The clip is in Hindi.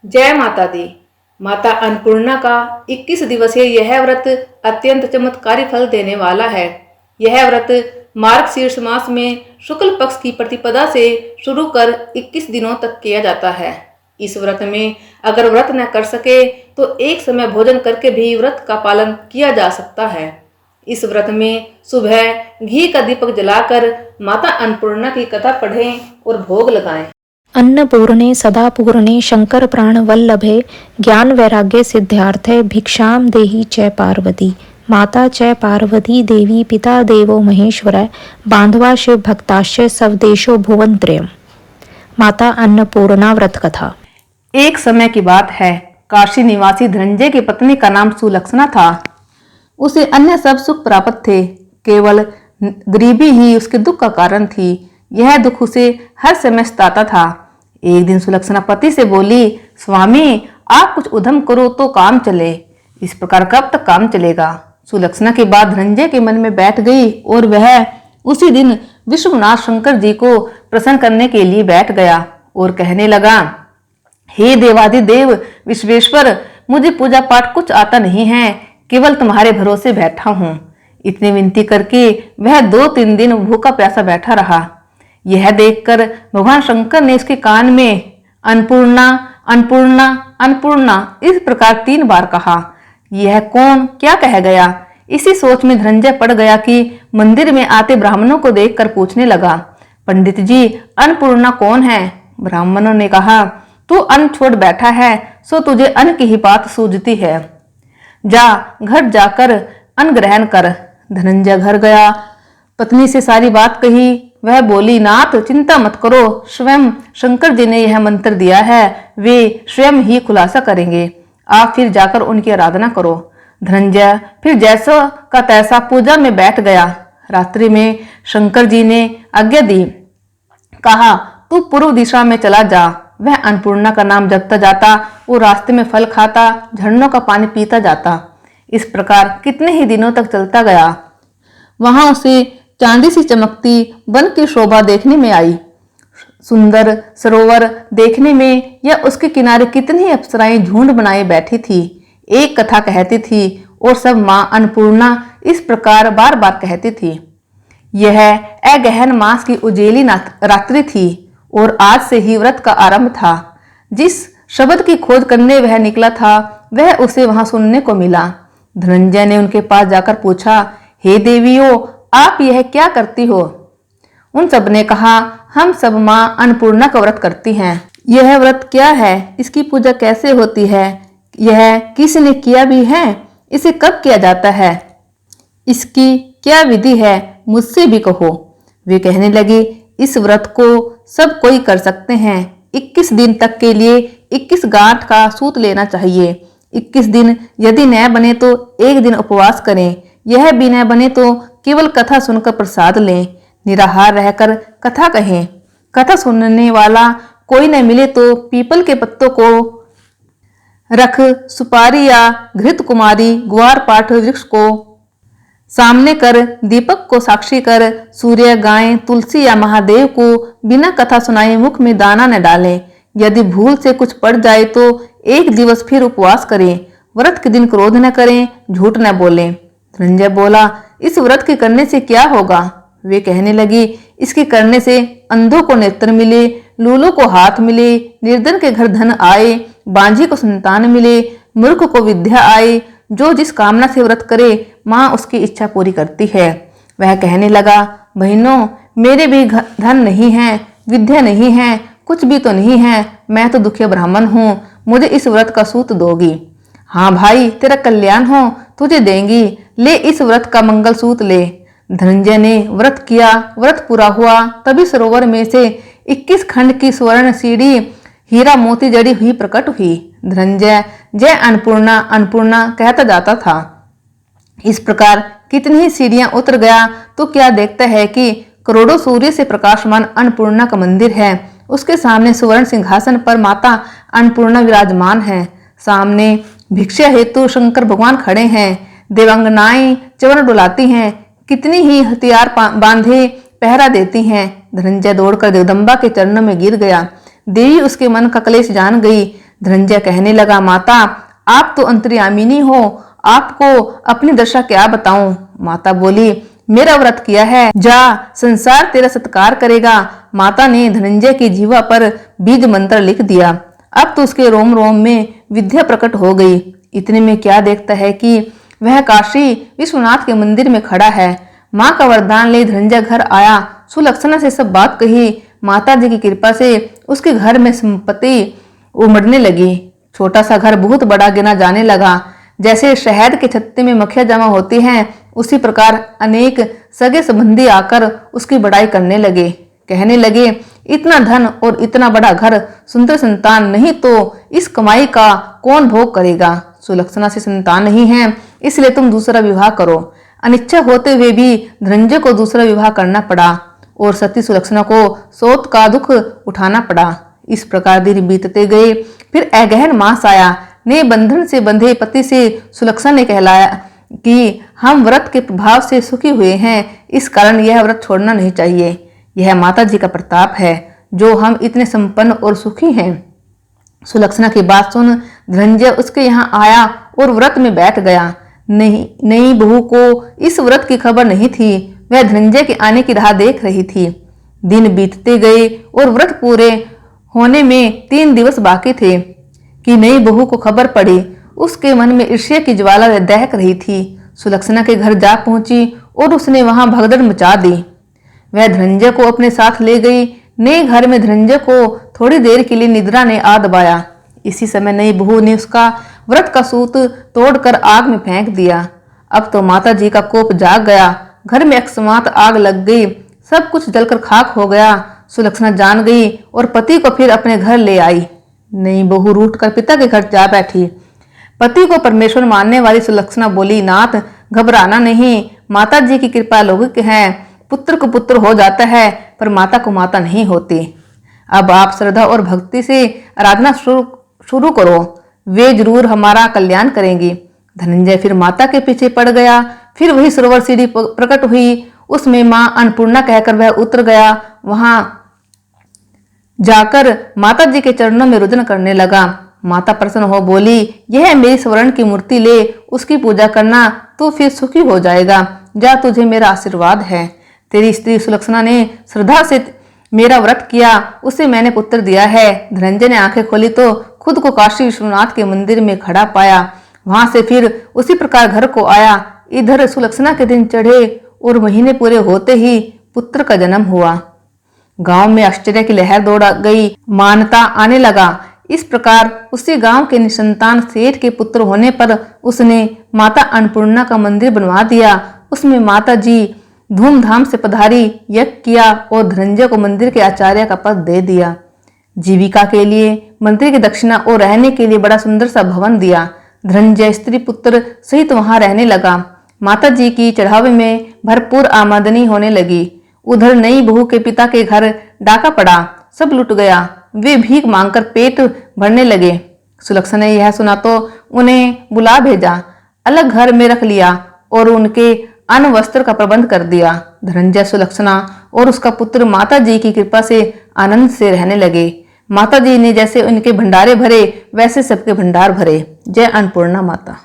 जय माता दी। माता अन्नपूर्णा का 21 दिवसीय यह व्रत अत्यंत चमत्कारी फल देने वाला है। यह व्रत मार्गशीर्ष मास में शुक्ल पक्ष की प्रतिपदा से शुरू कर 21 दिनों तक किया जाता है। इस व्रत में अगर व्रत न कर सके तो एक समय भोजन करके भी व्रत का पालन किया जा सकता है। इस व्रत में सुबह घी का दीपक जलाकर माता अन्नपूर्णा की कथा पढ़ें और भोग लगाएं। अन्नपूर्णे सदा पूर्णे शंकर प्राण वल्लभे ज्ञान वैराग्य सिद्धार्थे भिक्षाम देहि च पार्वती। माता च पार्वती देवी पिता देवो महेश्वर बांधवा शिव भक्ताश्च सवदेशो भुवनत्रयम्। माता अन्नपूर्णा व्रत कथा। एक समय की बात है, काशी निवासी धनंजय की पत्नी का नाम सुलक्षणा था। उसे अन्य सब सुख प्राप्त थे, केवल गरीबी ही उसके दुख का कारण थी। यह दुख उसे हर समय सताता था। एक दिन सुलक्षणा पति से बोली, स्वामी आप कुछ उद्यम करो तो काम चले। इस प्रकार कब तक काम चलेगा? सुलक्षणा की बात धनंजय के मन में बैठ गई और वह उसी दिन विश्वनाथ शंकर जी को प्रसन्न करने के लिए बैठ गया और कहने लगा, हे देवाधिदेव विश्वेश्वर, मुझे पूजा पाठ कुछ आता नहीं है, केवल तुम्हारे भरोसे बैठा हूँ। इतनी विनती करके वह 2-3 दिन भूखा प्यासा बैठा रहा। यह देखकर भगवान शंकर ने उसके कान में अन्नपूर्णा अन्नपूर्णा अन्नपूर्णा इस प्रकार 3 बार कहा। यह कौन क्या कह गया? इसी सोच में धनंजय पड़ गया कि मंदिर में आते ब्राह्मणों को देखकर पूछने लगा, पंडित जी अन्नपूर्णा कौन है? ब्राह्मणों ने कहा, तू अन्न छोड़ बैठा है सो तुझे अन्न की ही बात सूझती है। जा घर जाकर अन्न ग्रहण कर। धनंजय घर गया, पत्नी से सारी बात कही। वह बोली, नाथ चिंता मत करो, स्वयं शंकर जी ने यह मंत्र दिया है, वे स्वयं ही खुलासा करेंगे। आप फिर जाकर उनकी आराधना करो। धनंजय फिर जैसा का तैसा पूजा में बैठ गया। रात्रि में शंकर जी ने आज्ञा दी, कहा तू पूर्व दिशा में चला जा। वह अन्नपूर्णा का नाम जपता जाता और रास्ते में फल खाता, झरनों का पानी पीता जाता। इस प्रकार कितने ही दिनों तक चलता गया। वहां उसे चांदी सी चमकती वन की शोभा देखने में आई। सुंदर सरोवर देखने में या उसके किनारे कितनी ही अप्सराएं झुंड बनाए बैठी थी। एक कथा कहती थी और सब मां अन्नपूर्णा इस प्रकार बार बार कहती थी। यह अगहन मास की उजेली रात्रि थी और आज से ही व्रत का आरंभ था। जिस शब्द की खोज करने वह निकला था वह उसे वहां सुनने को मिला। धनंजय ने उनके पास जाकर पूछा, हे देवियों, आप यह क्या करती हो? उन सब ने कहा, हम सब मां अन्नपूर्णा का व्रत करती हैं। यह व्रत क्या है? इसकी पूजा कैसे होती है? यह किसने किया भी है? इसे कब किया जाता है? इसकी क्या विधि है? मुझसे भी कहो। वे कहने लगे, इस व्रत को सब कोई कर सकते हैं। 21 दिन तक के लिए 21 गांठ का सूत लेना चाहिए। 21 दिन यदि न बने तो 1 दिन उपवास करें। यह भी न बने तो केवल कथा सुनकर प्रसाद लें। निराहार रहकर कथा कहें। कथा सुनने वाला कोई न मिले तो पीपल के पत्तों को रख, सुपारी या घृत कुमारी ग्वार पाठ वृक्ष को सामने कर, दीपक को साक्षी कर, सूर्य, गाय, तुलसी या महादेव को बिना कथा सुनाए मुख में दाना न डालें। यदि भूल से कुछ पड़ जाए तो 1 दिवस फिर उपवास करें। व्रत के दिन क्रोध न करें, झूठ न बोलें। धनंजय बोला, इस व्रत के करने से क्या होगा? वे कहने लगी, इसके करने से अंधों को नेत्र मिले, लूलों को हाथ मिले, निर्धन के घर धन आए, बांझी को संतान मिले, मूर्ख को विद्या आए। जो जिस कामना से व्रत करे माँ उसकी इच्छा पूरी करती है। वह कहने लगा, बहनों, मेरे भी धन नहीं है, विद्या नहीं है, कुछ भी तो नहीं है। मैं तो दुखिया ब्राह्मण हूँ, मुझे इस व्रत का सूत दोगी? हाँ भाई, तेरा कल्याण हो, तुझे देंगी। ले इस व्रत का मंगल सूत ले। धनंजय ने व्रत किया। व्रत पूरा हुआ तभी सरोवर में से 21 खंड की स्वर्ण सीढ़ी हीरा मोती जड़ी हुई प्रकट हुई। धनंजय जय अन्नपूर्णा अन्नपूर्णा कहता जाता था। इस प्रकार कितनी ही सीढ़ियां उतर गया तो क्या देखता है कि करोड़ों सूर्य से प्रकाशमान अन्नपूर्णा का मंदिर है। उसके सामने सुवर्ण सिंहासन पर माता अन्नपूर्णा विराजमान है। सामने भिक्षा हेतु शंकर भगवान खड़े हैं। देवांगनाएं चरण डुलाती हैं। कितनी ही हथियार बांधे पहरा देती हैं। धनंजय दौड़कर जगदम्बा के चरणों में गिर गया। देवी उसके मन का क्लेश जान गई। धनंजय कहने लगा, माता आप तो अंतर्यामिनी हो, आपको अपनी दशा क्या बताऊं। माता बोली, मेरा व्रत किया है, जा संसार तेरा सत्कार करेगा। माता ने धनंजय की जीवा पर बीज मंत्र लिख दिया। अब तो उसके रोम रोम में विद्या प्रकट हो गई। इतने में क्या देखता है कि वह काशी विश्वनाथ के मंदिर में खड़ा है। माँ का वरदान ले धनंजय घर आया, सुलक्षणा से सब बात कही। माता जी की कृपा से उसके घर में संपत्ति उमड़ने लगी। छोटा सा घर बहुत बड़ा गिना जाने लगा। जैसे शहद के छत्ते में मक्खियां जमा होती हैं, उसी प्रकार अनेक सगे संबंधी आकर उसकी बड़ाई करने लगे। कहने लगे, इतना धन और इतना बड़ा घर, सुंदर संतान नहीं तो इस कमाई का कौन भोग करेगा। सुलक्षणा से संतान नहीं है, इसलिए तुम दूसरा विवाह करो। अनिच्छा होते हुए भी धनंजय को दूसरा विवाह करना पड़ा और सती सुलक्षणा को सौत का दुख उठाना पड़ा। इस प्रकार दिन बीतते गए। फिर अगहन मास आया। ने बंधन से बंधे पति से सुलक्षणा ने कहलाया कि हम व्रत के प्रभाव से सुखी हुए हैं, इस कारण यह व्रत छोड़ना नहीं चाहिए। यह माता जी का प्रताप है जो हम इतने संपन्न और सुखी हैं। सुलक्षणा की बात सुन धनंजय उसके यहाँ आया और व्रत में बैठ गया। नई बहू को इस व्रत की खबर नहीं थी। वह धनंजय के आने की राह देख रही थी। दिन बीतते गए और व्रत पूरे होने में 3 दिवस बाकी थे कि नई बहू को खबर पड़ी। उसके मन में ईर्ष्या की ज्वाला दहक रही थी। सुलक्षणा के घर जा पहुंची और उसने वहां भगदड़ मचा दी। वह धनंजय को अपने साथ ले गई। नए घर में धनंजय को थोड़ी देर के लिए निद्रा ने आ दबाया। इसी समय नई बहू ने उसका व्रत का सूत तोड़कर आग में फेंक दिया। अब तो माता जी का कोप जाग गया। घर में अकस्मात आग लग गई, सब कुछ जलकर खाक हो गया। सुलक्षणा जान गई और पति को फिर अपने घर ले आई। नई बहू रूठ कर पिता के घर जा बैठी। पति को परमेश्वर मानने वाली सुलक्षणा बोली, नाथ घबराना नहीं, माता जी की कृपा लौकिक है। पुत्र को पुत्र हो जाता है पर माता को माता नहीं होती। अब आप श्रद्धा और भक्ति से आराधना शुरू करो, वे जरूर हमारा कल्याण करेंगी। धनंजय फिर माता के पीछे पड़ गया। फिर वही सरोवर सीढ़ी प्रकट हुई, उसमें मां अन्नपूर्णा कहकर वह उतर गया। वहां जाकर माता जी के चरणों में रुदन करने लगा। माता प्रसन्न हो बोली, यह मेरी स्वर्ण की मूर्ति ले, उसकी पूजा करना तो फिर सुखी हो जाएगा। जा, तुझे मेरा आशीर्वाद है। तेरी स्त्री सुलक्षणा ने श्रद्धा से मेरा व्रत किया, उसे मैंने पुत्र दिया है। धनंजय ने आंखें खोली तो खुद को काशी विश्वनाथ के मंदिर में खड़ा पाया। वहां से फिर उसी प्रकार घर को आया। इधर सुलक्षणा के दिन चढ़े और महीने पूरे होते ही पुत्र का जन्म हुआ। गांव में आश्चर्य की लहर दौड़ गई, मान्यता आने लगा। इस प्रकार उसी गांव के निसंतान सेठ के पुत्र होने पर उसने माता अन्नपूर्णा का मंदिर बनवा दिया। उसमें माता जी धूमधाम से पधारी, यज्ञ किया और धनंजय को मंदिर के आचार्य का पद दे दिया। जीविका के लिए मंदिर की दक्षिणा और रहने के लिए बड़ा सुंदर सा भवन दिया। धनंजय स्त्री पुत्र सहित वहां रहने लगा। माता जी की चढ़ावे में भरपूर आमदनी होने लगी। उधर नई बहू के पिता के घर डाका पड़ा, सब लुट गया। वे भीख मांगकर पेट भरने लगे। सुलक्षणा ने यह सुना तो उन्हें बुला भेजा, अलग घर में रख लिया और उनके अन्न वस्त्र का प्रबंध कर दिया। धनंजय, सुलक्षणा और उसका पुत्र माता जी की कृपा से आनंद से रहने लगे। माता जी ने जैसे उनके भंडारे भरे वैसे सबके भंडार भरे। जय अन्नपूर्णा माता।